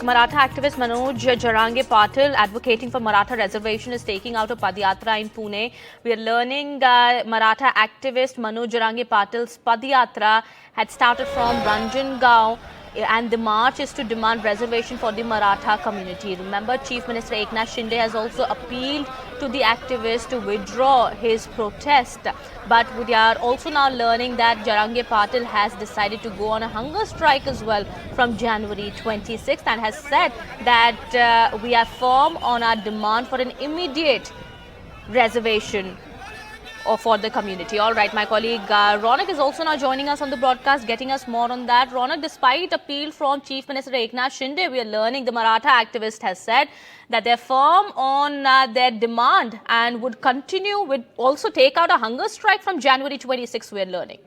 Maratha activist Manoj Jarange Patil, advocating for Maratha reservation, is taking out a Padyatra in Pune. We are learning Maratha activist Manoj Jarange Patil's Padyatra had started from Ranjangaon, and the march is to demand reservation for the Maratha community. Remember, Chief Minister Eknath Shinde has also appealed to the activist to withdraw his protest. But we are also now learning that Jarange Patil has decided to go on a hunger strike as well from January 26th and has said that we are firm on our demand for an immediate reservation for the community. All right, my colleague Ronak is also now joining us on the broadcast, getting us more on that. Ronak, despite appeal from Chief Minister Eknath Shinde, we are learning the Maratha activist has said that they're firm on their demand and would continue, would also take out a hunger strike from January 26th, we are learning.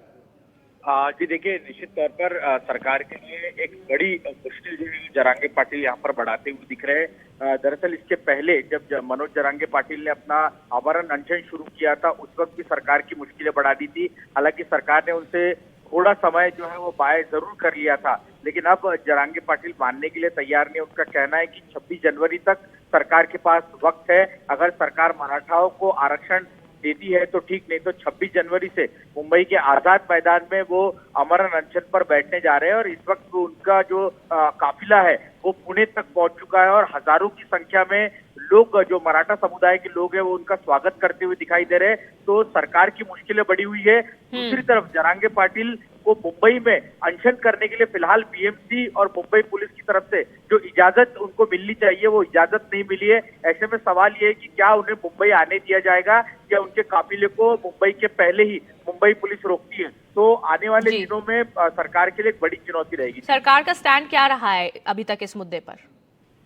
जी देखिए, निश्चित तौर पर सरकार के लिए एक बड़ी मुश्किल जो जरांगे पाटिल यहाँ पर बढ़ाते हुए दिख रहे हैं। दरअसल इसके पहले जब मनोज जरांगे पाटिल ने अपना आमरण अनशन शुरू किया था, उस वक्त भी सरकार की मुश्किलें बढ़ा दी थी। हालांकि सरकार ने उनसे थोड़ा समय जो है वो बाय जरूर कर लिया था, लेकिन अब जरांगे पाटिल मानने के लिए तैयार नहीं। उनका कहना है कि 26 जनवरी तक सरकार के पास वक्त है। अगर सरकार मराठाओं को आरक्षण देती है तो ठीक, नहीं तो 26 जनवरी से मुंबई के आजाद मैदान में वो अमरण अनशन पर बैठने जा रहे हैं। और इस वक्त उनका जो काफिला है वो पुणे तक पहुंच चुका है और हजारों की संख्या में लोग, जो मराठा समुदाय के लोग हैं, वो उनका स्वागत करते हुए दिखाई दे रहे हैं। तो सरकार की मुश्किलें बढ़ी हुई है। दूसरी तरफ जरांगे पाटिल को मुंबई में अनशन करने के लिए फिलहाल बीएमसी और मुंबई पुलिस की तरफ से जो इजाजत उनको मिलनी चाहिए वो इजाजत नहीं मिली है। ऐसे में सवाल ये है कि क्या उन्हें मुंबई आने दिया जाएगा या उनके काफिले को मुंबई के पहले ही मुंबई पुलिस रोकती है। तो आने वाले दिनों में सरकार के लिए एक बड़ी चुनौती रहेगी। सरकार का स्टैंड क्या रहा है अभी तक इस मुद्दे पर?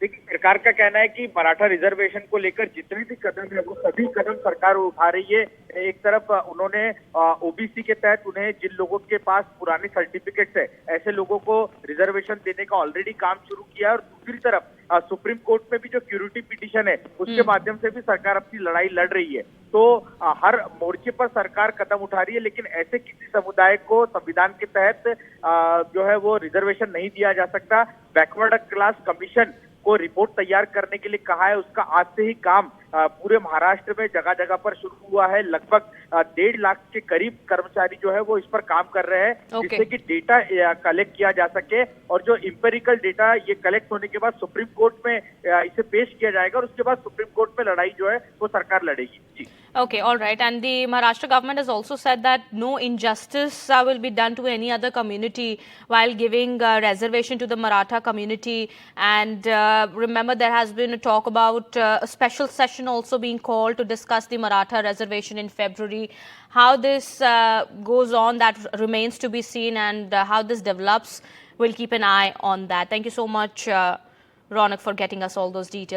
देखिए, सरकार का कहना है कि मराठा रिजर्वेशन को लेकर जितने भी कदम है वो सभी कदम सरकार उठा रही है। एक तरफ उन्होंने ओबीसी के तहत उन्हें जिन लोगों के पास पुराने सर्टिफिकेट्स है, ऐसे लोगों को रिजर्वेशन देने का ऑलरेडी काम शुरू किया है। और दूसरी तरफ सुप्रीम कोर्ट में भी जो क्यूरिटी पिटीशन है उसके माध्यम से भी सरकार अपनी लड़ाई लड़ रही है। तो हर मोर्चे पर सरकार कदम उठा रही है, लेकिन ऐसे किसी समुदाय को संविधान के तहत जो है वो रिजर्वेशन नहीं दिया जा सकता। बैकवर्ड क्लास कमीशन को रिपोर्ट तैयार करने के लिए कहा है। उसका आज से ही काम पूरे महाराष्ट्र में जगह जगह पर शुरू हुआ है। लगभग 1.5 लाख के करीब कर्मचारी जो है वो इस पर काम कर रहे हैं, जिससे कि डेटा कलेक्ट किया जा सके। और जो इंपेरिकल डेटा ये कलेक्ट होने के बाद सुप्रीम कोर्ट में इसे पेश किया जाएगा और उसके बाद सुप्रीम कोर्ट में लड़ाई जो है वो सरकार लड़ेगी। जी। Okay, all right. And the Maharashtra government has also said that no injustice will be done to any other community while giving reservation to the Maratha community. And remember, there has been a talk about a special session also being called to discuss the Maratha reservation in February. How this goes on, that remains to be seen, and how this develops, we'll keep an eye on that. Thank you so much, Ronak, for getting us all those details.